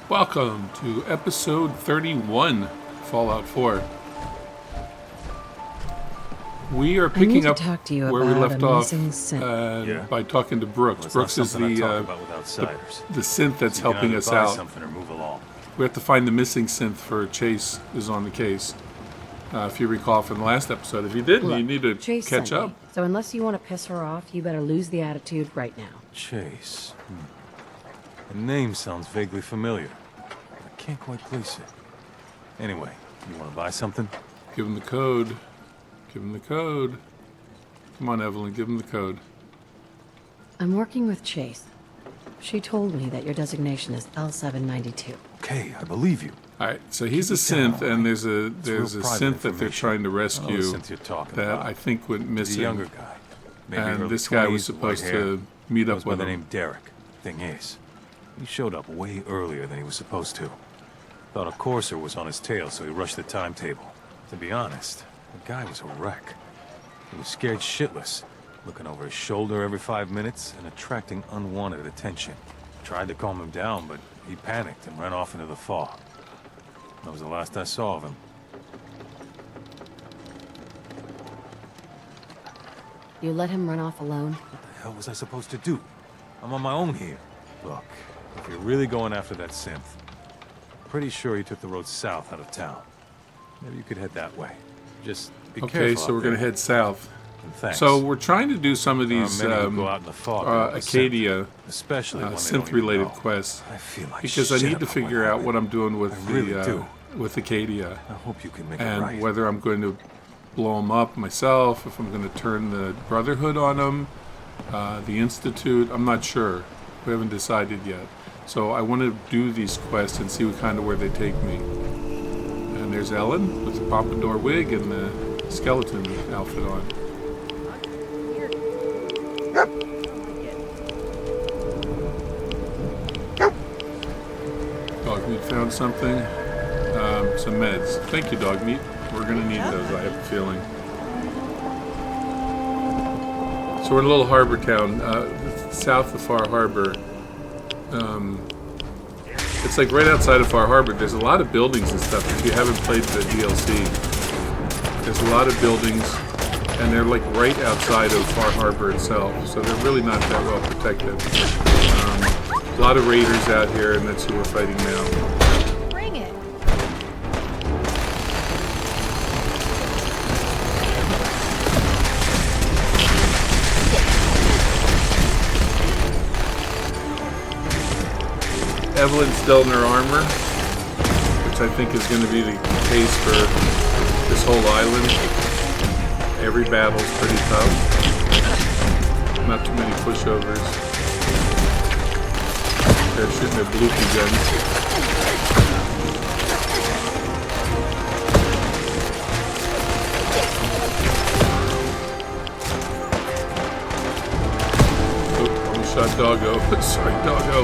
Welcome to episode 31, Fallout 4. We are picking up where we left off by talking to Brooks. Brooks is the synth that's helping us out. We have to find the missing synth for Chase is on the case. If you recall from the last episode. If you didn't, you need to catch up. So unless you want to piss her off, you better lose the attitude right now. Chase. The name sounds vaguely familiar. I can't quite place it. Anyway, you want to buy something? Give him the code. Give him the code. Come on, Evelyn, give him the code. I'm working with Chase. She told me that your designation is L792. Okay, I believe you. All right, so he's a synth, and there's a synth that they're trying to rescue that I think went missing. The younger guy. Maybe and this guy was supposed to meet up with him. By the name Derek. Thing is, he showed up way earlier than he was supposed to. Thought a courser was on his tail, so he rushed the timetable. To be honest, the guy was a wreck. He was scared shitless, looking over his shoulder every 5 minutes and attracting unwanted attention. Tried to calm him down, but he panicked and ran off into the fog. That was the last I saw of him. You let him run off alone? What the hell was I supposed to do? I'm on my own here. Look, if you're really going after that synth, pretty sure he took the road south out of town. Maybe you could head that way. Just be careful. Okay, so we're going to head south. Thanks. So we're trying to do some of these Acadia synth-related quests I feel like because I need to figure out what I'm doing with with Acadia. I hope you can make and it right. Whether I'm going to blow them up myself, if I'm going to turn the Brotherhood on them, the Institute. I'm not sure. We haven't decided yet. So I want to do these quests and see what kind of where they take me. And there's Ellen with the pompadour wig and the skeleton outfit on. Dog meat found something. Some meds. Thank you, dog meat. We're going to need those, I have a feeling. So we're in a little harbor town, south of Far Harbor. It's like right outside of Far Harbor. There's a lot of buildings and stuff. If you haven't played the DLC, there's a lot of buildings, and they're like right outside of Far Harbor itself. So they're really not that well protected. A lot of raiders out here, and that's who we're fighting now. Bring it. Evelyn's still in her armor, which I think is going to be the case for this whole island. Every battle's pretty tough. Not too many pushovers. They're shooting their bloopy guns. Oh, almost shot Doggo. Sorry, Doggo.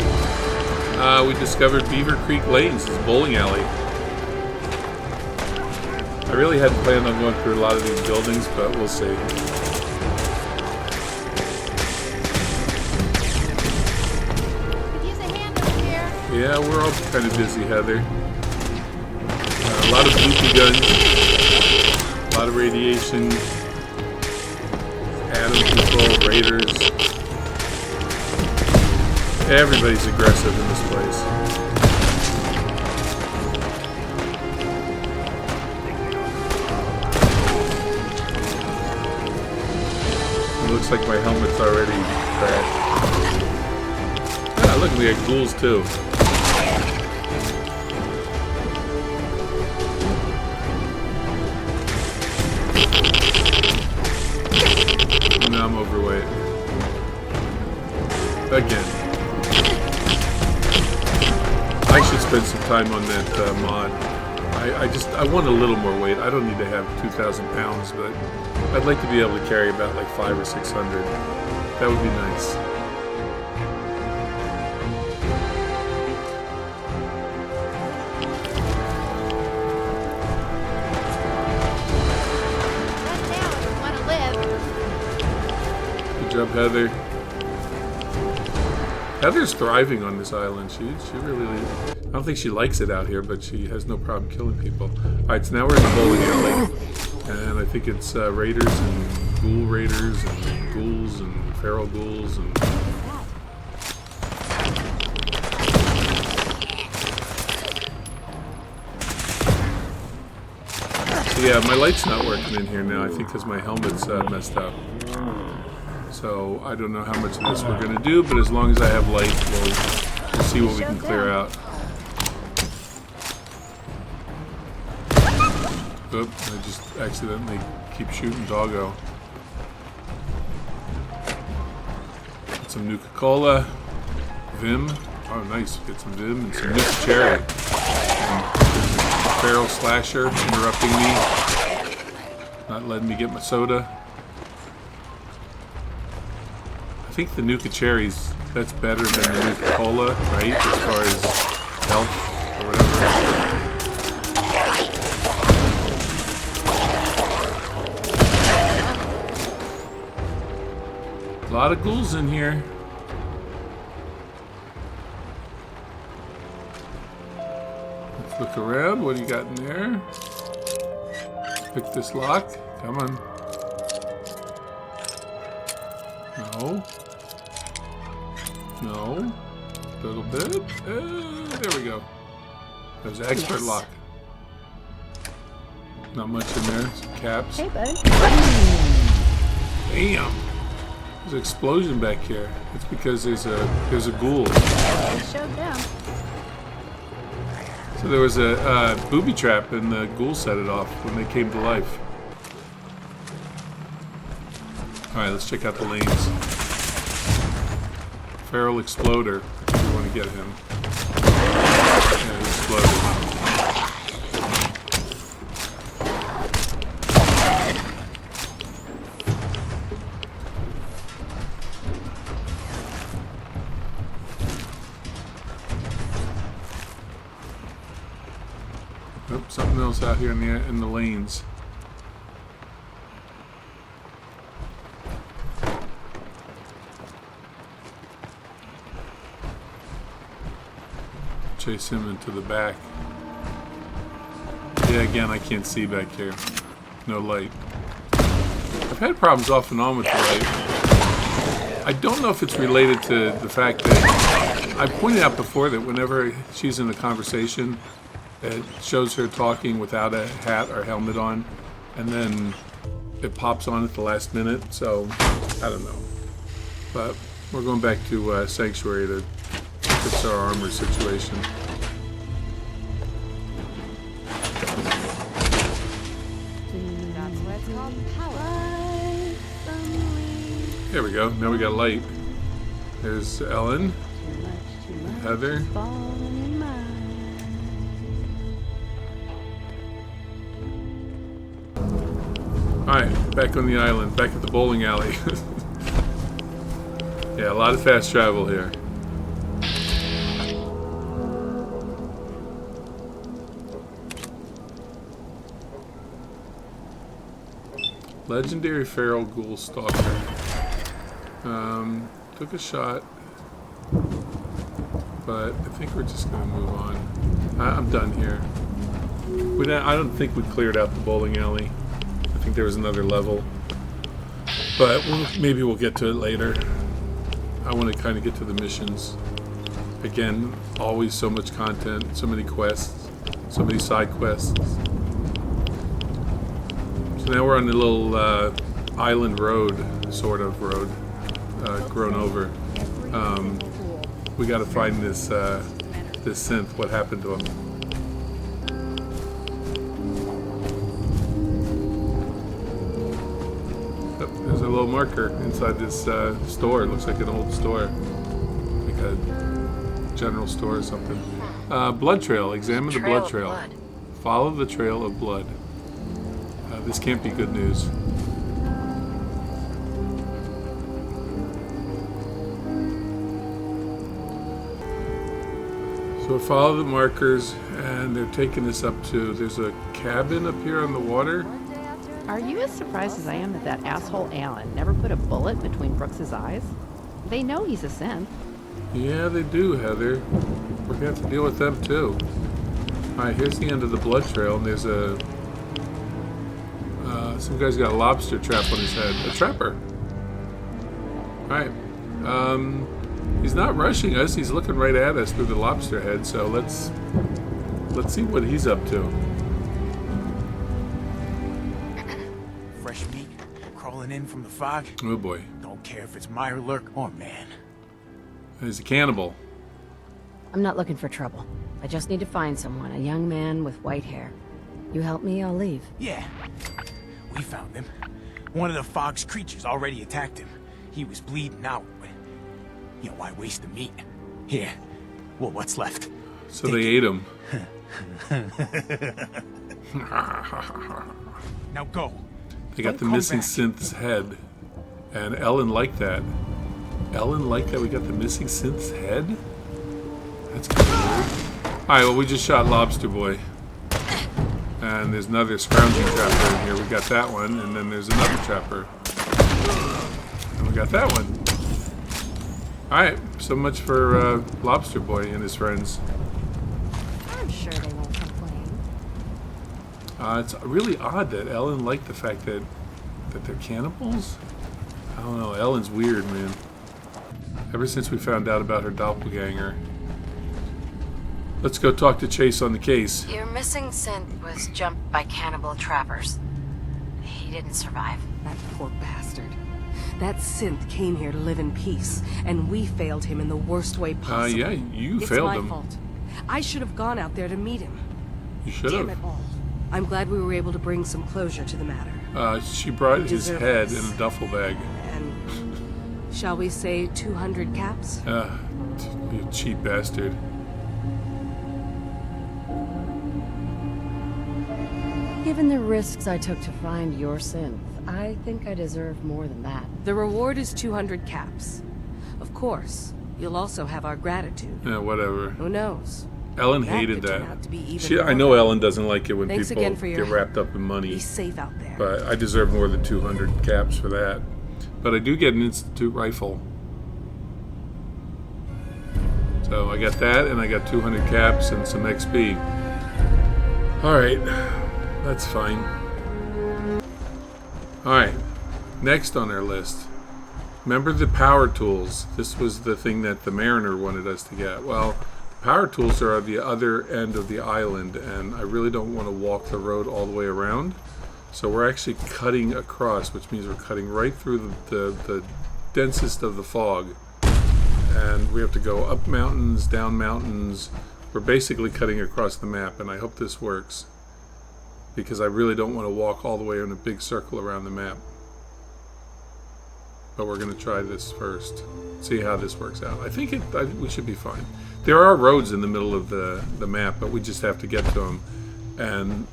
We discovered Beaver Creek Lanes, this bowling alley. I really hadn't planned on going through a lot of these buildings, but we'll see. Could use a hand up here. Yeah, we're all kind of busy, Heather. A lot of bloopy guns, a lot of radiation, atom control, raiders. Everybody's aggressive in this place. It looks like my helmet's already crashed. Ah, look, we got ghouls too. Now I'm overweight. Again. I should spend some time on that mod. I want a little more weight. I don't need to have 2,000 pounds, but I'd like to be able to carry about like 500 or 600. That would be nice. Run now if you want to live. Good job, Heather. Heather's thriving on this island. She really, I don't think she likes it out here, but she has no problem killing people. All right, so now we're in the bowling alley, and I think it's raiders and ghoul raiders and ghouls and feral ghouls and. So yeah, my light's not working in here now. I think because my helmet's messed up. So I don't know how much of this we're going to do, but as long as I have light, we'll see what we can clear out. Oop, I just accidentally keep shooting doggo. Get some Nuka-Cola, Vim. Oh, nice. Get some Vim and some Nuka Cherry. And feral slasher interrupting me, not letting me get my soda. I think the Nuka Cherries, that's better than the Nuka-Cola, right? As far as health or whatever. A lot of ghouls in here. Let's look around. What do you got in there? Pick this lock. Come on. No. No. A little bit. There we go. There's an expert lock. Not much in there. Some caps. Hey, buddy. Damn. There's an explosion back here. It's because there's a ghoul. They showed down. So there was a booby trap and the ghoul set it off when they came to life. Alright, let's check out the lanes. Feral Exploder. We want to get him. Yeah, he exploded. Nope, something else out here in the lanes. Chase him into the back. Yeah, again, I can't see back here. No light. I've had problems off and on with the light. I don't know if it's related to the fact that I pointed out before that whenever she's in a conversation, it shows her talking without a hat or helmet on, and then it pops on at the last minute, so I don't know. But we're going back to Sanctuary to fix our armor situation. That's what it's called, power. There we go. Now we got light. There's Ellen, Heather. Alright, back on the island, back at the bowling alley. Yeah, a lot of fast travel here. Legendary Feral Ghoul Stalker. Took a shot, but I think we're just going to move on. I'm done here. I don't think we cleared out the bowling alley. I think there was another level, but maybe we'll get to it later. I want to kind of get to the missions. Again, always so much content, so many quests, so many side quests. So now we're on the little island road, sort of road, grown over. We got to find this this synth. What happened to him? Oh, there's a little marker inside this store. It looks like an old store, like a general store or something. Blood trail. Examine the blood trail. Follow the trail of blood. This can't be good news. So follow the markers, and they're taking us up to, there's a cabin up here on the water. Are you as surprised as I am that asshole Alan never put a bullet between Brooks's eyes? They know he's a synth. Yeah, they do, Heather. We're gonna have to deal with them too. Alright, here's the end of the blood trail, and there's a... some guy's got a lobster trap on his head. A trapper. Alright. He's not rushing us. He's looking right at us through the lobster head, so let's see what he's up to. Fresh meat crawling in from the fog. Oh boy. Don't care if it's Mirelurk or man. He's a cannibal. I'm not looking for trouble. I just need to find someone, a young man with white hair. You help me, I'll leave. Yeah, we found him. One of the fog's creatures already attacked him. He was bleeding out, but you know, why waste the meat? Here, well, what's left? So they ate him. Now go. They got Don't the come missing back. synth's head. And Ellen liked that. Ellen liked that we got the missing synth's head? That's kind of weird. Alright, well, we just shot Lobster Boy. And there's another scrounging trapper in here. We got that one. And then there's another trapper. And we got that one. Alright, so much for Lobster Boy and his friends. I'm sure they won't complain. It's really odd that Ellen liked the fact that they're cannibals. I don't know. Ellen's weird, man. Ever since we found out about her doppelganger. Let's go talk to Chase on the case. Your missing synth was jumped by cannibal trappers. He didn't survive. That poor bastard. That synth came here to live in peace, and we failed him in the worst way possible. Yeah, you It's failed my him. fault. I should have gone out there to meet him. You should Damn it have. all. I'm glad we were able to bring some closure to the matter. She brought You his deserve head this. in a duffel bag. And shall we say 200 caps? You cheap bastard. Given the risks I took to find your synth, I think I deserve more than that. The reward is 200 caps. Of course, you'll also have our gratitude. Yeah, whatever. Who knows? Ellen That hated could turn that. out to be even I more. know Ellen doesn't like it when Thanks people again for your get help. wrapped up in money. Be safe out there. But I deserve more than 200 caps for that. But I do get an Institute rifle. So I got that, and I got 200 caps and some XP. Alright, that's fine. Alright, next on our list. Remember the power tools. This was the thing that the Mariner wanted us to get. Well, power tools are at the other end of the island, and I really don't want to walk the road all the way around. So we're actually cutting across, which means we're cutting right through the densest of the fog. And we have to go up mountains, down mountains. We're basically cutting across the map, and I hope this works. Because I really don't want to walk all the way in a big circle around the map. But we're going to try this first. See how this works out. I think we should be fine. There are roads in the middle of the map, but we just have to get to them. And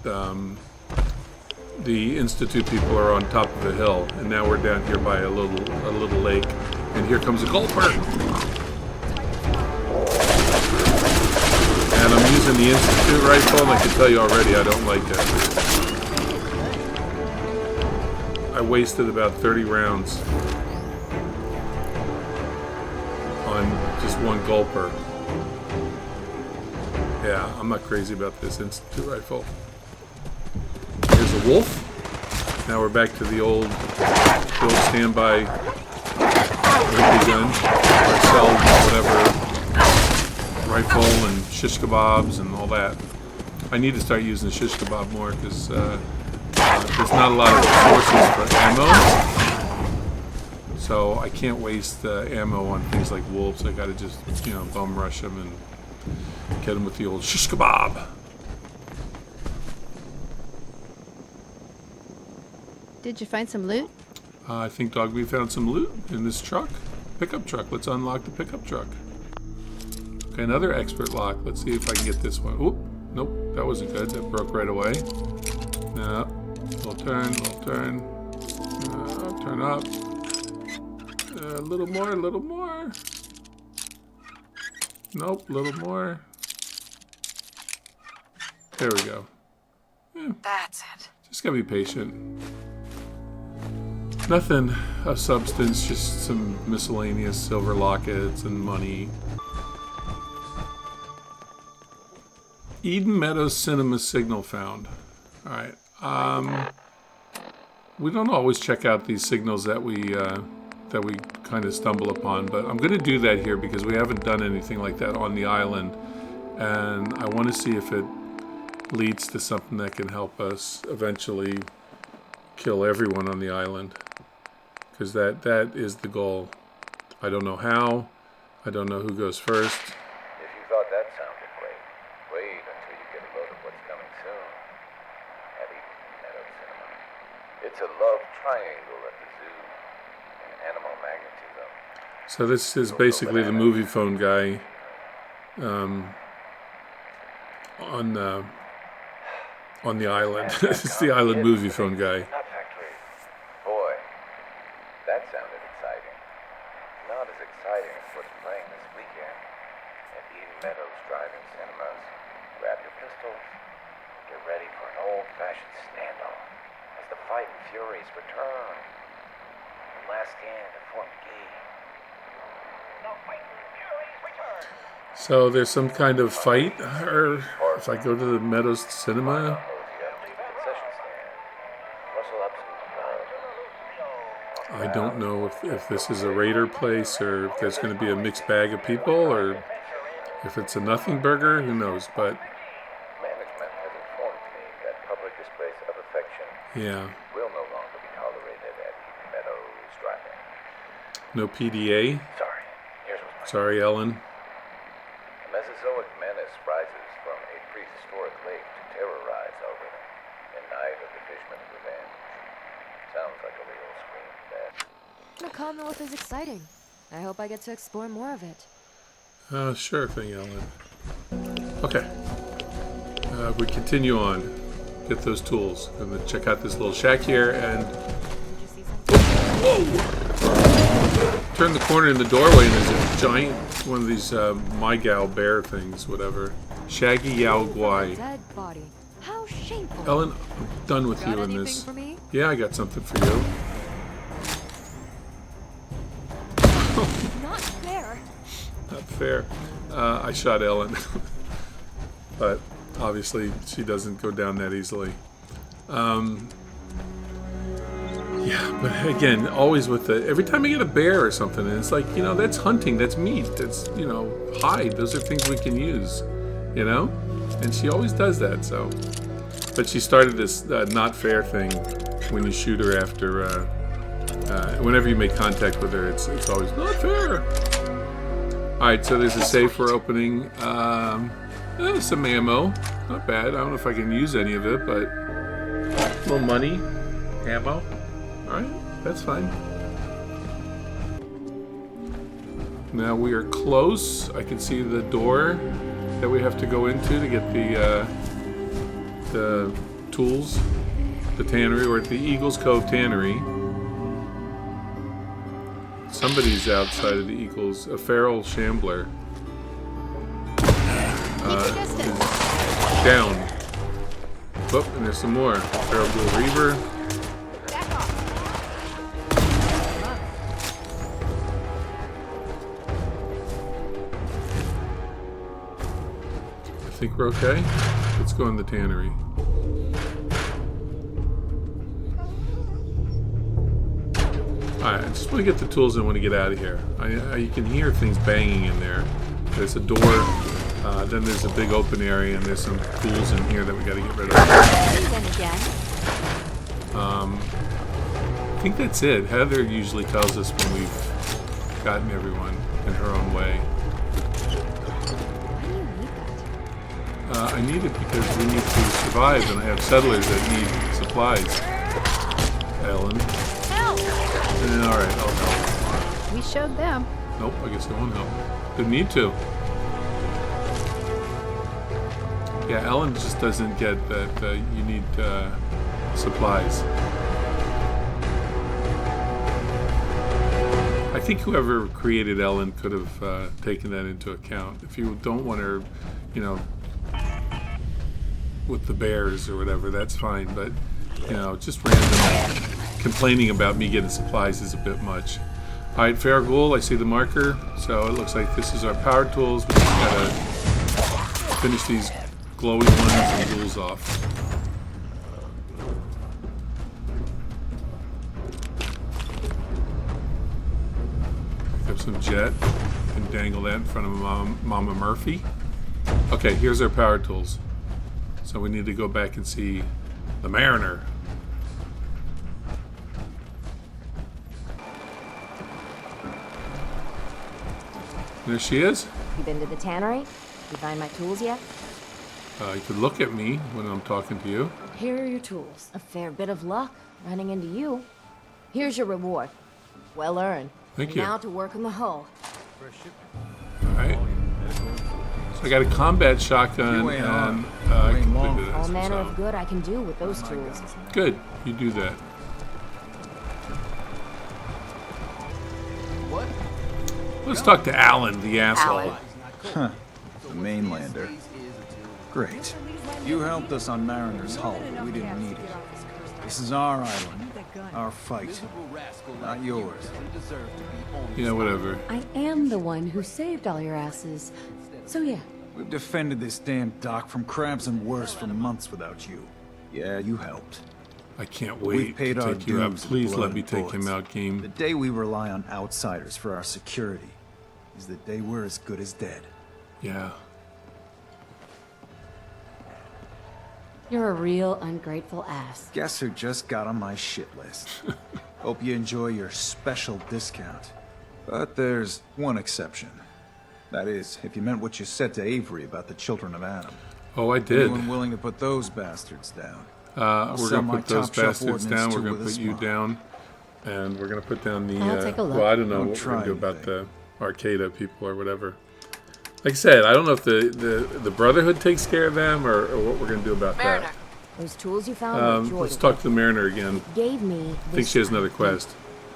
the Institute people are on top of a hill, and now we're down here by a little lake. And here comes a gulper. And I'm using the Institute rifle, and I can tell you already I don't like it. I wasted about 30 rounds on just one gulper. Yeah, I'm not crazy about this Institute rifle. Here's a wolf. Now we're back to the old standby wimpy gun. Or sell whatever rifle and shish kebabs and all that. I need to start using shish kebab more because there's not a lot of sources for ammo. So I can't waste ammo on things like wolves. I gotta just, bum rush them and get them with the old shish kebab. Did you find some loot? I think, Dog, we found some loot in this truck. Pickup truck. Let's unlock the pickup truck. Okay, another expert lock. Let's see if I can get this one. Oop. Nope, that wasn't good. That broke right away. No. Little turn, little turn. Turn up. A little more, a little more. Nope, a little more. There we go. That's it. Just gotta be patient. Nothing of substance, just some miscellaneous silver lockets and money. Eden Meadows Cinema signal found. Alright. We don't always check out these signals that we kind of stumble upon, but I'm going to do that here because we haven't done anything like that on the island, and I want to see if it leads to something that can help us eventually kill everyone on the island, because that is the goal. I don't know how. I don't know who goes first. If you thought that sounded great, wait until you get a load of what's coming soon. At Eden Meadows Cinema. It's a love triangle at the zoo. An animal magnetism. So this is basically the movie phone guy on the island. It's the island movie phone guy. Nut factory. Boy, that sounded exciting. Not as exciting as what's playing this weekend at Eden Meadows Drive-In Cinemas. Grab your pistols. Get ready for an old-fashioned standoff as the fighting furies return. The last stand of Fort McGee. The fighting furies return. So there's some kind of fight, or if I go to the Meadows Cinema. Concession stand. Rustle up some I don't know if this is a raider place or if there's going to be a mixed bag of people or if it's a nothing burger, who knows, but management has informed me that public displays of affection yeah, will no longer be tolerated at Eden Meadows Drive-In. no PDA. Sorry, here's what's my Sorry, Ellen. A Mesozoic menace rises from a prehistoric lake to terrorize our women in night of the fisherman's revenge. Sounds like a real scream fest. The Commonwealth is exciting. I hope I get to explore more of it. Sure thing, Ellen. Okay. We continue on. Get those tools. I'm going to check out this little shack here and... Whoa! Turn the corner in the doorway and there's a giant one of these Mygal bear things, whatever. Shaggy Yao Guai. Dead body. How shameful. Ellen, I'm done with Got you in anything this. for me? Yeah, I got something for you. Not fair. Not fair. I shot Ellen. But obviously she doesn't go down that easily. Yeah, but again, always with the... Every time I get a bear or something, and it's like, you know, that's hunting, that's meat, that's, you know, hide. Those are things we can use, you know? And she always does that, so... But she started this not fair thing when you shoot her after... whenever you make contact with her, it's always not fair. Alright, so there's a safe we're opening. Some ammo. Not bad. I don't know if I can use any of it, but... A little money. Ammo. Alright, that's fine. Now we are close. I can see the door that we have to go into to get the tools. The tannery. We're at the Eagles Cove Tannery. Somebody's outside of the Eagles. A feral shambler. Is down. Oh, and there's some more. Feral Blue Reaver. I think we're okay. Let's go in the tannery. Alright, I just want to get the tools and I want to get out of here. You can hear things banging in there. There's a door, then there's a big open area, and there's some tools in here that we got to get rid of. I think that's it. Heather usually tells us when we've gotten everyone in her own way. I need it because we need to survive, and I have settlers that need supplies. Ellen. Help! Alright, I'll help. We showed them. Nope, I guess I won't help. Didn't need to. Yeah, Ellen just doesn't get that you need supplies. I think whoever created Ellen could have taken that into account. If you don't want her, you know, with the bears or whatever, that's fine. But, you know, just random complaining about me getting supplies is a bit much. All right, fair goal. I see the marker. So it looks like this is our power tools. We just gotta finish these glowing ones and ghouls off. Pick up some jet and dangle that in front of Mama Murphy. Okay, here's our power tools. So we need to go back and see the Mariner. There she is. You been to the tannery? You find my tools yet? You could look at me when I'm talking to you. Here are your tools. A fair bit of luck running into you. Here's your reward. Well earned. Thank And you. now to work on the hull. All right. So I got a combat shotgun You ain't and on. I You ain't completed long. this. All manner So. of good I can do with those tools. Good. You do that. Let's talk to Alan, the asshole. Alan. The mainlander. Great. You helped us on Mariner's hull, but we didn't need it. This is our island, our fight, not yours. Yeah, whatever. I am the one who saved all your asses. So yeah, We've defended this damn dock from crabs and worse for months without you. Yeah, you helped. I can't We wait paid to our take you out. dues with Please blood let me and take him bullets. out, The game. day we rely on outsiders for our security is the day we're as good as dead. Yeah. you're a real ungrateful ass. Guess who just got on my shit list? Hope you enjoy your special discount. But there's one exception. That is, if you meant what you said to Avery about the children of Adam. Oh, I did. Anyone willing to put those bastards down? We're sell gonna my put those top shelf bastards down. ordnance We're too gonna with a put you smile. down, and we're gonna put down the. I'll take a look. Well, I don't know Don't what we're gonna try do about anything. the Arcada people or whatever. Like I said, I don't know if the Brotherhood takes care of them or what we're gonna do about that. Those tools you found were a joy Let's to talk to the Mariner again. gave me I think she has another quest.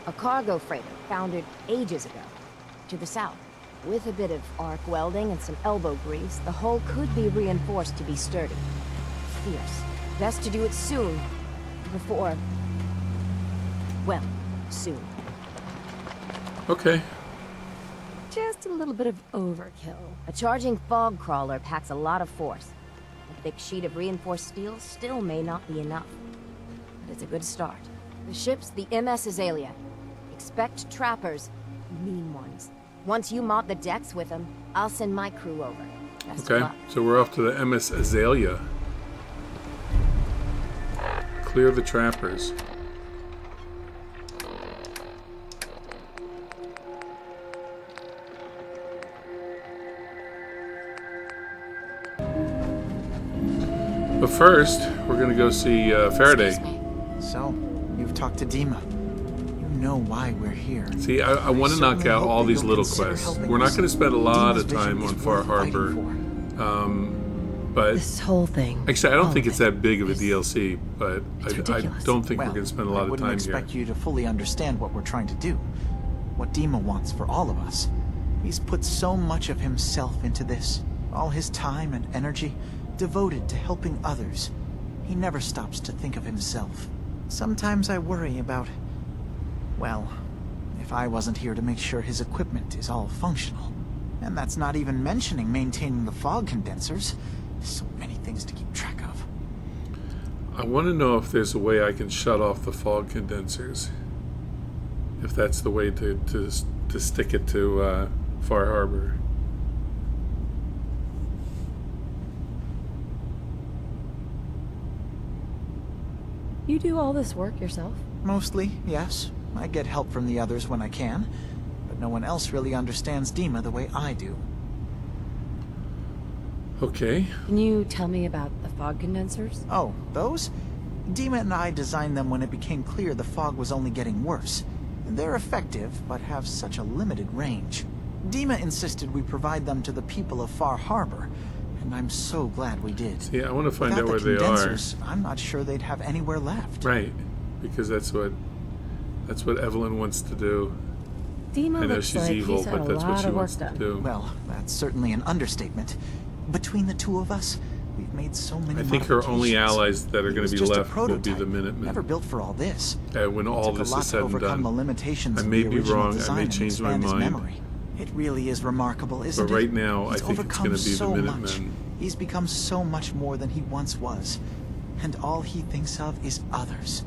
a cargo freighter founded ages ago to the south. With a bit of arc welding and some elbow grease, the hull could be reinforced to be sturdy. Fierce. Best to do it soon. Before... well, soon. Okay. Just a little bit of overkill. A charging fog crawler packs a lot of force. A thick sheet of reinforced steel still may not be enough. But it's a good start. The ship's the MS Azalea. Expect trappers. Mean ones. Once you mop the decks with them, I'll send my crew over. Best of Okay. luck. So we're off to the MS Azalea. Clear the trappers. But first, we're gonna go see Faraday. Excuse me. So, you've talked to Dima. You know why we're here. See, I want to knock certainly out hope all that these you'll little consider quests. helping We're not us. going to spend a lot Dima's of time vision on is Far worth fighting Harbor. for. But This whole thing. actually, I all don't think of it's it, that big of a is- DLC. But it's I ridiculous. don't think Well, we're going to spend a lot I of wouldn't time expect here. you to fully understand what we're trying to do. What Dima wants for all of us. He's put so much of himself into this. All his time and energy devoted to helping others. He never stops to think of himself. Sometimes I worry about... well, if I wasn't here to make sure his equipment is all functional. And that's not even mentioning maintaining the fog condensers. So many things to keep track of. I want to know if there's a way I can shut off the fog condensers. If that's the way to stick it to Far Harbor. You do all this work yourself? Mostly, yes. I get help from the others when I can, but no one else really understands Dima the way I do. Okay. Can you tell me about the fog condensers? Oh, those? Dima and I designed them when it became clear the fog was only getting worse. They're effective, but have such a limited range. Dima insisted we provide them to the people of Far Harbor, and I'm so glad we did. See, I want to find Without out where the they are. condensers, I'm not sure they'd have anywhere left. Right. Because that's what Evelyn wants to do. Dima I know looks she's like evil, he's had but a that's what lot she of work wants to done. do. Well, that's certainly an understatement. Between the two of us, We've made so many I think her only modifications. allies that are It going was to be just a left will be the prototype, Minutemen. Never built for all this. When It all took a this lot is to said and overcome the done. limitations I of may the be original wrong. I design may and change my expand his mind. memory. It really is remarkable, isn't But right it? now, I He's think it's overcome going to be the so much. Minutemen. He's become so much more than he once was, and all he thinks of is others.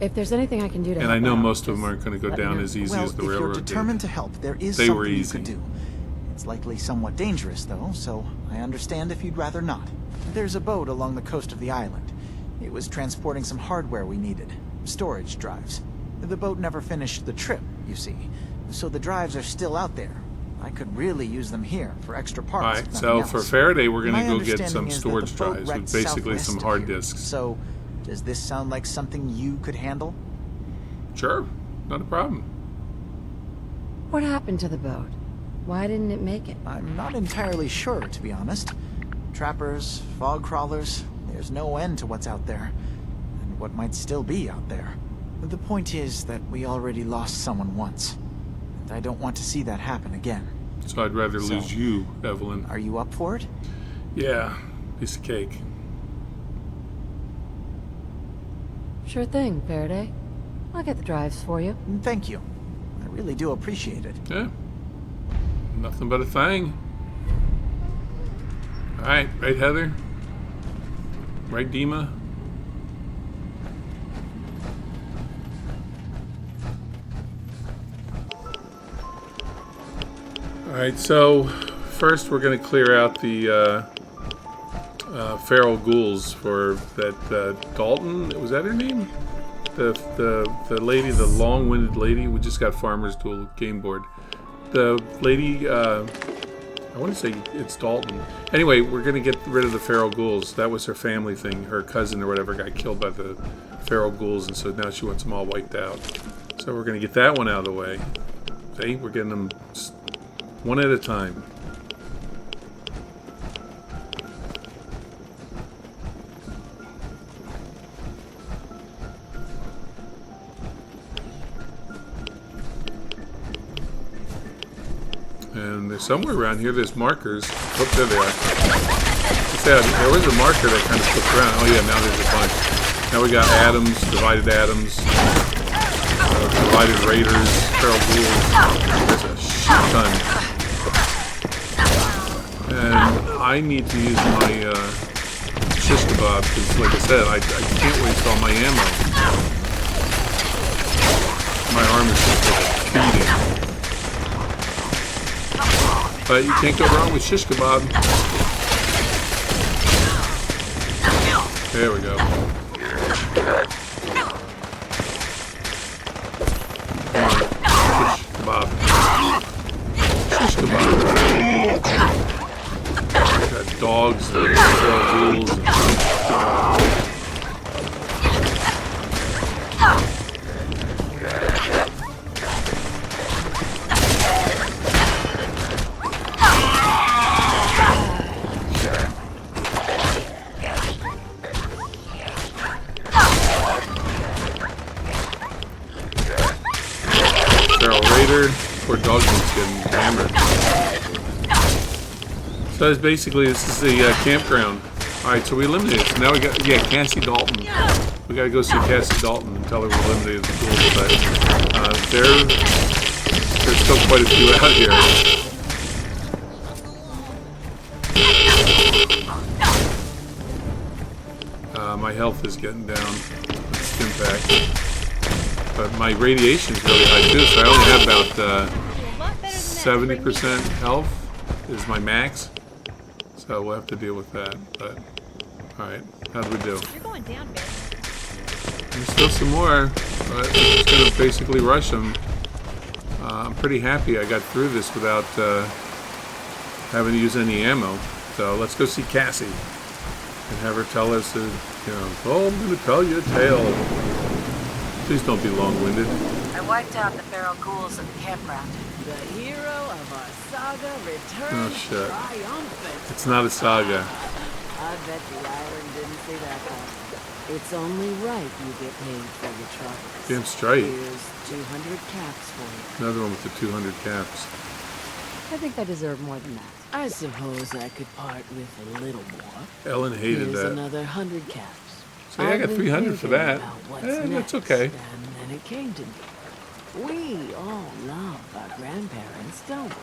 If there's anything I can do to And help I know out, most of them just aren't going to go let me down know. as easy Well, as the if you're railroad determined did. to help, there is They were something you easy. could do. It's likely somewhat dangerous, though, so I understand if you'd rather not. There's a boat along the coast of the island. It was transporting some hardware we needed. Storage drives. The boat never finished the trip, you see. So the drives are still out there. I could really use them here for extra parts. Alright, if so nothing for else. Faraday, we're going My to go get understanding some is that storage the boat drives wrecked with basically southwest some of hard here. disks. So, does this sound like something you could handle? Sure, not a problem. What happened to the boat? Why didn't it make it? I'm not entirely sure, to be honest. Trappers, fog crawlers, there's no end to what's out there. And what might still be out there. The point is that we already lost someone once. And I don't want to see that happen again. So I'd rather So- lose you, Evelyn. Are you up for it? Yeah, piece of cake. Sure thing, Faraday. I'll get the drives for you. Thank you. I really do appreciate it. Yeah. Nothing but a thing. Alright, right, Heather? Right, Dima? Alright, so first we're going to clear out the feral ghouls for that Dalton. Was that her name? The lady, the long-winded lady. We just got Farmer's Duel game board. The lady, I want to say it's Dalton. Anyway, we're going to get rid of the feral ghouls. That was her family thing. Her cousin or whatever got killed by the feral ghouls, and so now she wants them all wiped out. So we're going to get that one out of the way. See, we're getting them one at a time. And there's somewhere around here, there's markers. Oh, there they are. There was a marker that kind of flipped around. Oh yeah, now there's a bunch. Now we got atoms, divided atoms, divided raiders, feral ghouls. There's a shit ton. And I need to use my shish kebab because, like I said, I can't waste all my ammo. My arm is just like beating. But you can't go wrong with shish kebab. There we go. Shish kebab. Shish kebab. Got dogs, ghouls, and poor dogman's getting hammered. So it's basically, this is the campground. Alright, so we eliminated it. So now we got, yeah, Cassie Dalton. We gotta go see Cassie Dalton and tell her we eliminated the ghouls, but there's still quite a few out here. My health is getting down. Stim pack. But my radiation is really high too, so I only have about 70% health is my max. So we'll have to deal with that. But alright, how do we do? You're going down, bitch. There's still some more, but I'm just gonna basically rush them. I'm pretty happy I got through this without having to use any ammo. So let's go see Cassie and have her tell us, oh, I'm gonna tell you a tale. Please don't be long-winded. I wiped out the feral ghouls at the campground. The hero of our saga returns Oh shit. triumphant. It's not a saga. I bet the island didn't see that coming. It's only right you get paid for your troubles. Damn straight. Here's 200 caps for you. Another one with the 200 caps. I think I deserve more than that. I suppose I could part with a little more. Ellen hated Here's that. another 100 caps. So yeah, I got I've been 300 for thinking that. about what's That's next, okay. And then it came to me. We all love our grandparents, don't we?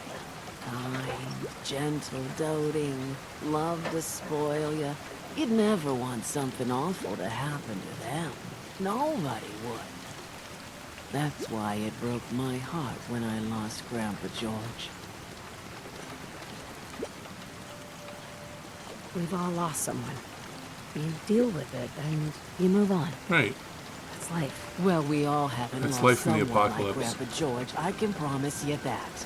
Kind, gentle, doting, love to spoil you. You'd never want something awful to happen to them. Nobody would. That's why it broke my heart when I lost Grandpa George. We've all lost someone. You deal with it, and you move on. Right. That's life. Well, we all haven't That's lost life in the someone apocalypse. like Grandpa George, I can promise you that.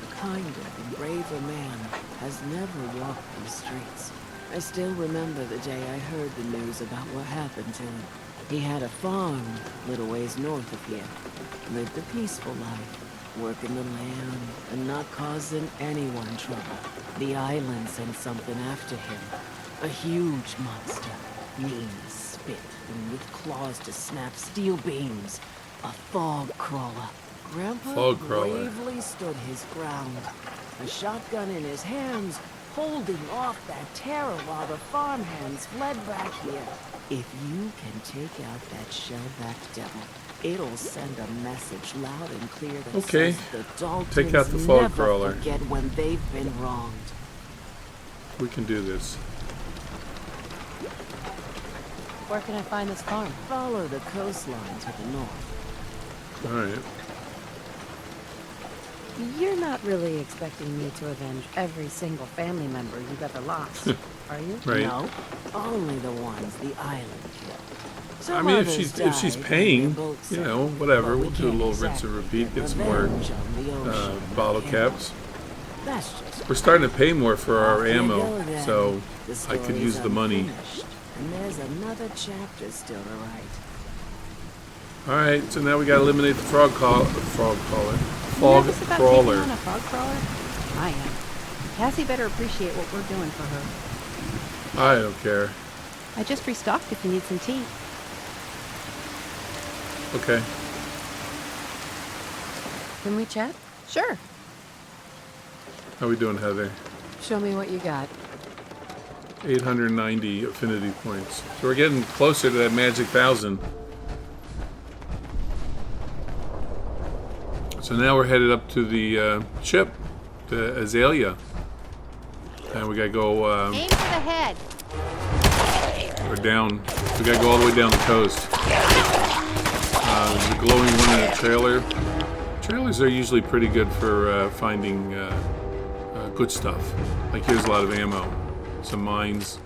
A kinder and braver man has never walked these streets. I still remember the day I heard the news about what happened to him. He had a farm little ways north of here. Lived a peaceful life, working the land and not causing anyone trouble. The island sent something after him. A huge monster. Mean, spit, and with claws to snap steel beams. A fog crawler. Grandpa Fog crawler. bravely stood his ground. A shotgun in his hands, holding off that terror while the farmhands fled back here. If you can take out that shell-backed devil, it'll send a message loud and clear that Okay. says the Daltons Take out the fog never crawler. forget when they've been wronged. We can do this. Where can I find this farm? Follow the coastline to the north. Alright. You're not really expecting me to avenge every single family member you've ever lost, are you? Right. No, only the ones the island killed. I Some mean, others if she's died paying, when their boats you sank, know, whatever. but we We'll do a can't little rinse and exactly repeat, get get some more revenge on the ocean bottle and caps. That's just We're starting to pay more for our off you ammo, go then. so The I could story's use the money. unfinished, and there's another chapter still to write. Alright, so now we gotta eliminate the fog crawler. Fog Nervous about crawler. taking on a fog crawler? I am. Cassie better appreciate what we're doing for her. I don't care. I just restocked if you need some tea. Okay. Can we chat? Sure. How we doing, Heather? Show me what you got. 890 affinity points. So we're getting closer to that magic 1,000. So now we're headed up to the ship, the Azalea. And we gotta go, Aim for the head. or down. We gotta go all the way down the coast. There's a glowing one in a trailer. Trailers are usually pretty good for finding good stuff. Like here's a lot of ammo, some mines,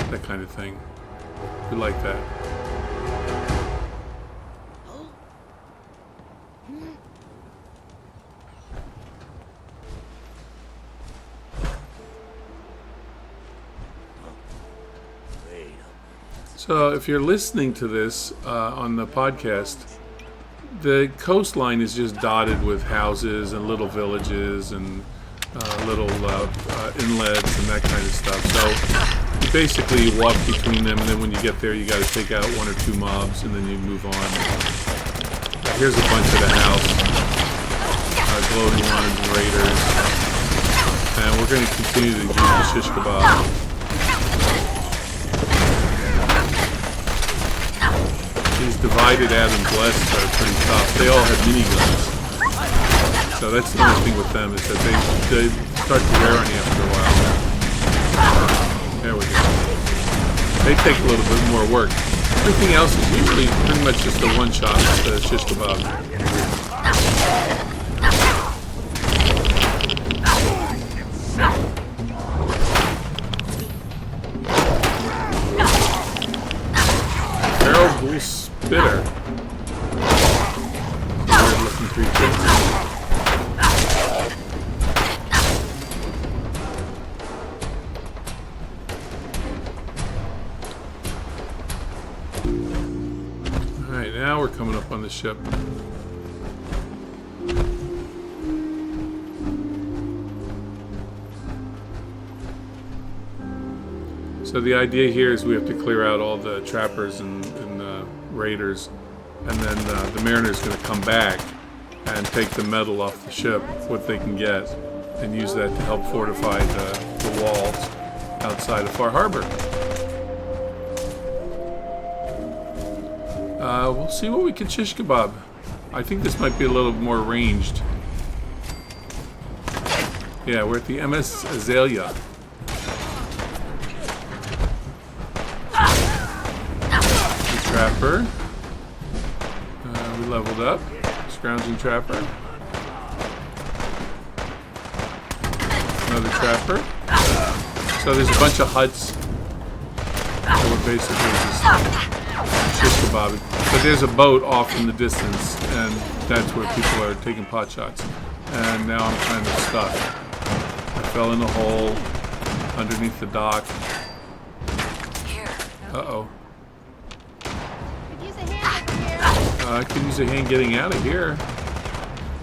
that kind of thing. We like that. So if you're listening to this on the podcast, the coastline is just dotted with houses and little villages and little inlets and that kind of stuff. So you basically walk between them, and then when you get there, you got to take out one or two mobs, and then you move on. Here's a bunch of the house, glowing ones, raiders, and we're going to continue to use the shish kebab. These divided Adam Blessed are pretty tough. They all have miniguns. So that's the only thing with them, is that they start to wear on you after a while. There we go. They take a little bit more work. Everything else is usually pretty much just a one-shot with the shish kebab. Feral Ghoul Spitter. Weird looking creature. Alright, now we're coming up on the ship. So the idea here is we have to clear out all the trappers and raiders, and then the mariner's going to come back and take the metal off the ship, what they can get, and use that to help fortify the walls outside of Far Harbor. We'll see what we can shish kebab. I think this might be a little more ranged. Yeah, we're at the MS Azalea. The Trapper. We leveled up. Scrounging Trapper. Another Trapper. So there's a bunch of huts. So we're basically just shish kebabbing. But there's a boat off in the distance, and that's where people are taking pot shots. And now I'm kind of stuck. I fell in a hole underneath the dock. Uh-oh. I could use a hand getting out of here.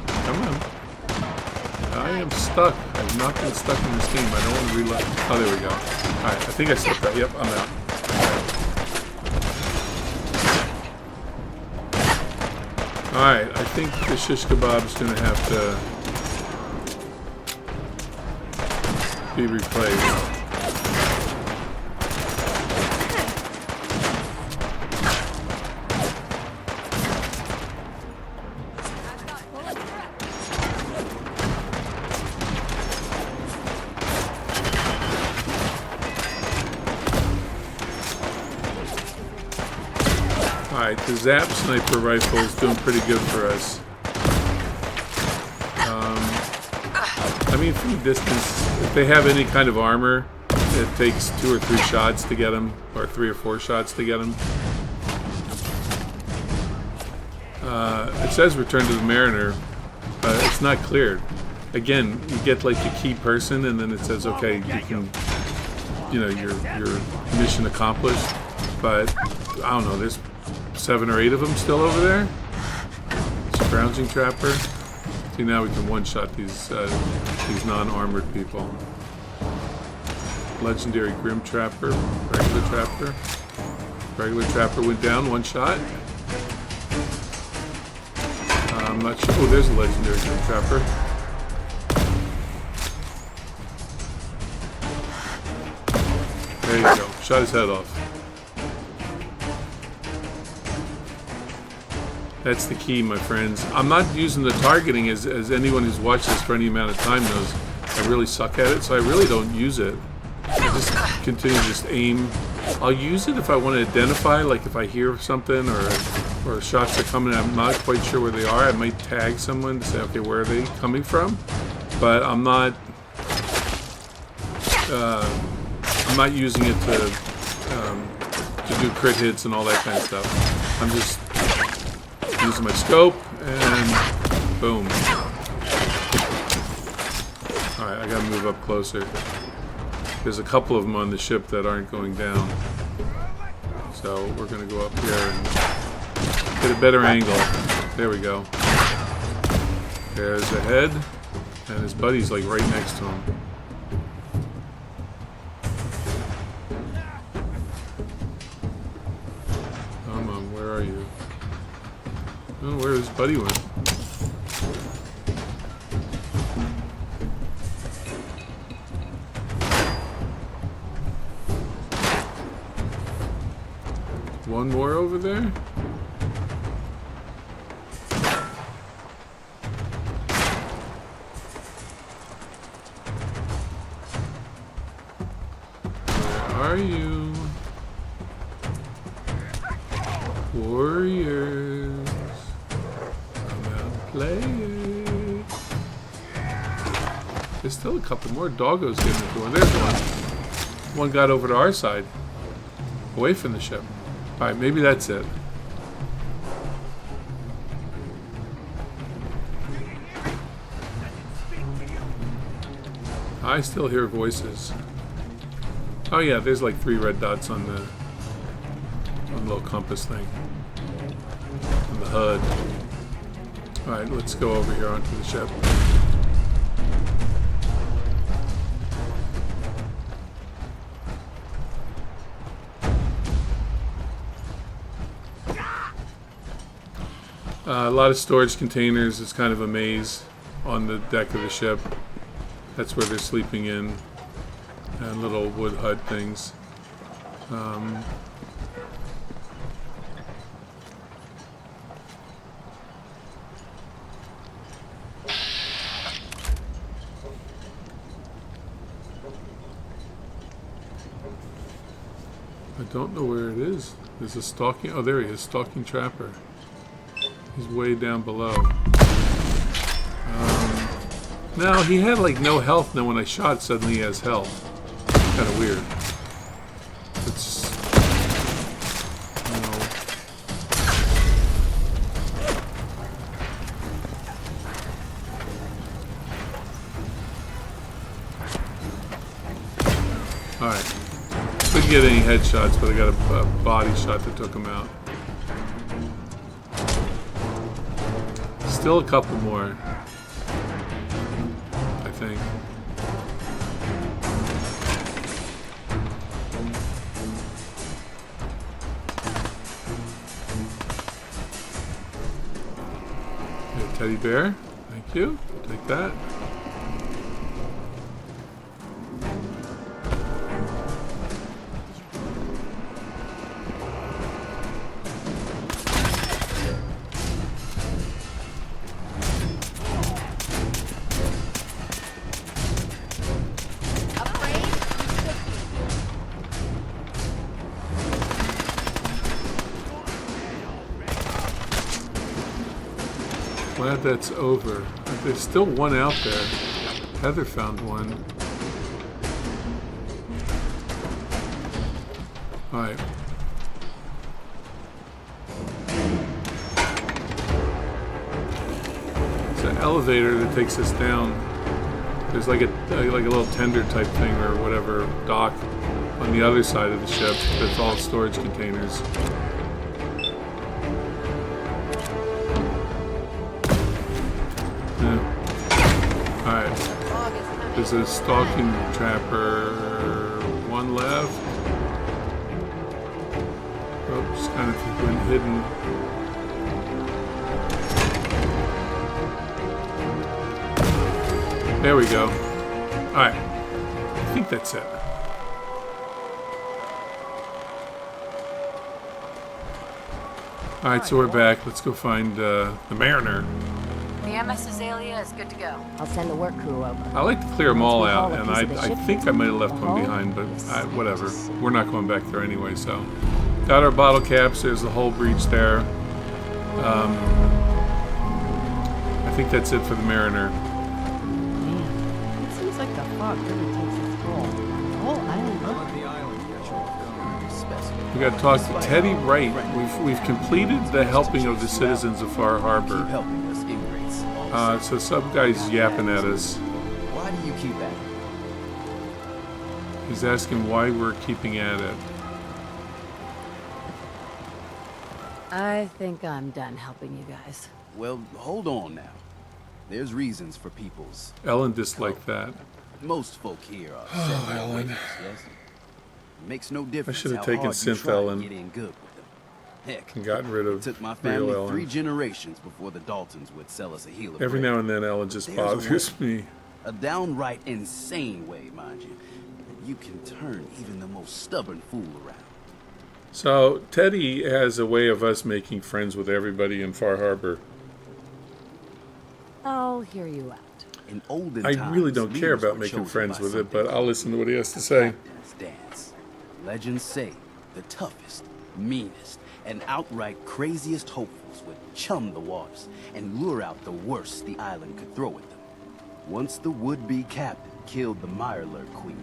Come on. I am stuck. I've not been stuck in this game. I don't want to reload. Oh, there we go. Alright, I think I slipped out. Yep, I'm out. Alright, I think the shish kebab is going to have to be replaced. Alright, the Zap Sniper rifle is doing pretty good for us. I mean, from a distance, if they have any kind of armor, it takes 2 or 3 shots to get them, or 3 or 4 shots to get them. It says return to the Mariner, but it's not cleared. Again, you get like the key person, and then it says, okay, you can, you know, your mission accomplished. But I don't know. There's 7 or 8 of them still over there. Scrounging Trapper. See, now we can one-shot these non-armored people. Legendary Grim Trapper. Regular Trapper. Regular Trapper went down, 1 shot. I'm not sure. Oh, there's a Legendary Grim Trapper. There you go. Shot his head off. That's the key, my friends. I'm not using the targeting, as anyone who's watched this for any amount of time knows. I really suck at it, so I really don't use it. I just continue to just aim. I'll use it if I want to identify, like if I hear something or shots are coming and I'm not quite sure where they are. I might tag someone to say, okay, where are they coming from? But I'm not using it to do crit hits and all that kind of stuff. I'm just using my scope and boom. Alright, I gotta move up closer. There's a couple of them on the ship that aren't going down. So we're gonna go up here and get a better angle. There we go. There's the head, and his buddy's like right next to him. Come on, where are you? Oh, where his buddy went. One more over there? Where are you? Warriors. Come out and play. There's still a couple more doggos getting the door. There's one. One got over to our side. Away from the ship. Alright, maybe that's it. I still hear voices. Oh yeah, there's like 3 red dots on the little compass thing. On the HUD. Alright, let's go over here onto the ship. A lot of storage containers. It's kind of a maze on the deck of the ship. That's where they're sleeping in. And little wood hut things. I don't know where it is. There's a stalking. Oh, there he is. Stalking trapper. He's way down below. No, he had like no health. Then when I shot, suddenly he has health. Kind of weird. It's. No. Alright. Couldn't get any headshots, but I got a body shot that took him out. Still a couple more, I think. Yeah, teddy bear, thank you. Take that. Glad that's over. There's still one out there. Heather found one. Alright. It's an elevator that takes us down. There's like a little tender type thing or whatever dock on the other side of the ship that's all storage containers. Alright. There's a stalking trapper. One left. Oh, just kind of went hidden. There we go. Alright. I think that's it. Alright, so we're back. Let's go find the Mariner. The MS Azalea is good to go. I'll send the work crew over. I like to clear them all Once we haul out, a and piece of the I ship think I might have left one home, behind, but whatever. We're not going back there anyway, so. Got our bottle caps. There's the whole breach there. I think that's it for the Mariner. Man, it seems like the fog really takes its toll. The whole island. We got to talk to Teddy Wright. We've completed the helping of the citizens of Far Harbor. So some guy's yapping at us. Why do you keep at it? He's asking why we're keeping at it. I think I'm done helping you guys. Well, hold on now. There's reasons for people's... Ellen disliked that. Most folk here are Oh, Ellen. yes? It makes no difference. I should have how taken hard you Synth try to Ellen. get in good with them. Heck, And gotten rid of it took my real family Ellen. 3 generations before the Daltons would sell us a heel of Every bread. now and then Ellen just There's a bothers way. me. A downright insane way, mind you. That you can turn even the most stubborn fool around. So Teddy has a way of us making friends with everybody in Far Harbor. I'll hear you out. In olden I times, really don't care leaders about were making chosen friends by with it, something but I'll listen to what he has to say. captain's dance. Legends say the toughest, meanest, and outright craziest hopefuls would chum the waters and lure out the worst the island could throw at them. Once the would-be captain killed the Mirelurk Queen,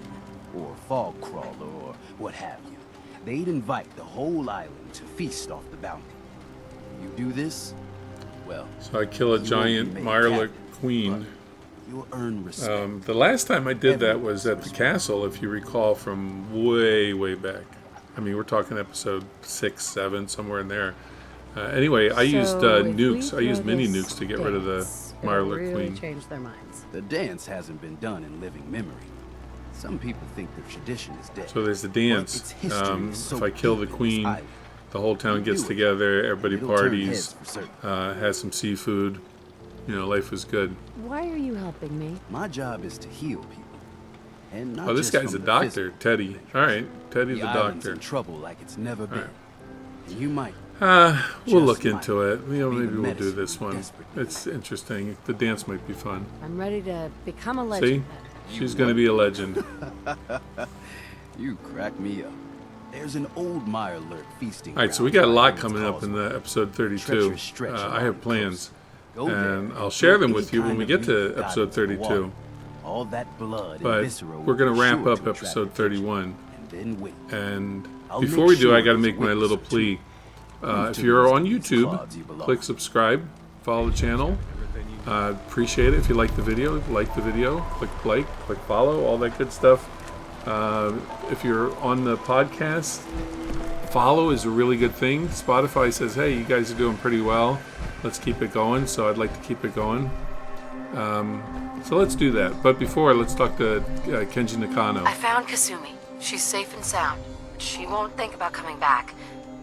or Fog Crawler, or what have you, they'd invite the whole island to feast off the bounty. You do this, well... So I kill a you giant won't be made Mirelurk captain, Queen. but you'll earn respect. The last time I did that was at the castle, if you recall, from way, way back. I mean, we're talking episode 6, 7, somewhere in there. Anyway, I used nukes. I used mini nukes to get rid of the Mirelurk really Queen. change their minds. The dance hasn't been done in living memory. Some people think the tradition is dead. So there's the But dance. its history is so If I kill the deep in this queen, island The whole town gets Do it. together, everybody It'll turn heads parties, for certain. has some seafood. You know, life is good. Why are you helping me? My job is to heal people. And not Oh, this just guy's a from the doctor, physical. Teddy. All right, Teddy the island's doctor. in trouble like it's never been. right. And you might. We'll Just look might into it. You know, be the maybe we'll do medicine this we one. desperately It's interesting. The dance might be fun. I'm ready to become a See? legend. She's going to be a legend. You crack me up. There's an old mire lurk feasting. All right, so we got a lot coming up in the episode 32. I have plans, and I'll share them with you when we get to episode 32. All that blood and But viscera we're going to will wrap sure up to attract episode 31. And then wait. And I'll before make we do, sure I got to there's make my witness little or two. plea. Prove If to you're these on YouTube, clods you belong. click subscribe, follow the channel. Appreciate it. If you like the video, click like, click follow, all that good stuff. If you're on the podcast, follow is a really good thing. Spotify says, hey, you guys are doing pretty well. Let's keep it going. So I'd like to keep it going. So let's do that. But before, let's talk to Kenji Nakano. I found Kasumi. She's safe and sound, but she won't think about coming back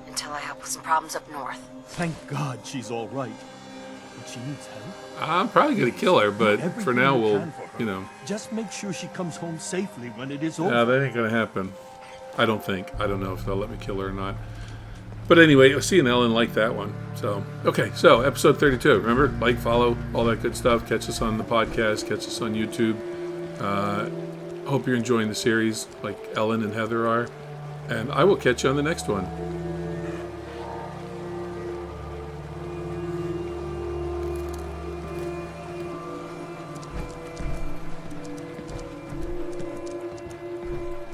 until I help with some problems up north. Thank God she's all right. But she needs help. I'm probably going to kill her, but for Everything now you we'll, can for her. you know. Just make sure she comes home safely when it is over. No, that ain't going to happen. I don't think. I don't know if they'll let me kill her or not. But anyway, see and Ellen like that one. So, okay, so episode 32. Remember, like, follow, all that good stuff. Catch us on the podcast. Catch us on YouTube. Hope you're enjoying the series like Ellen and Heather are. And I will catch you on the next one.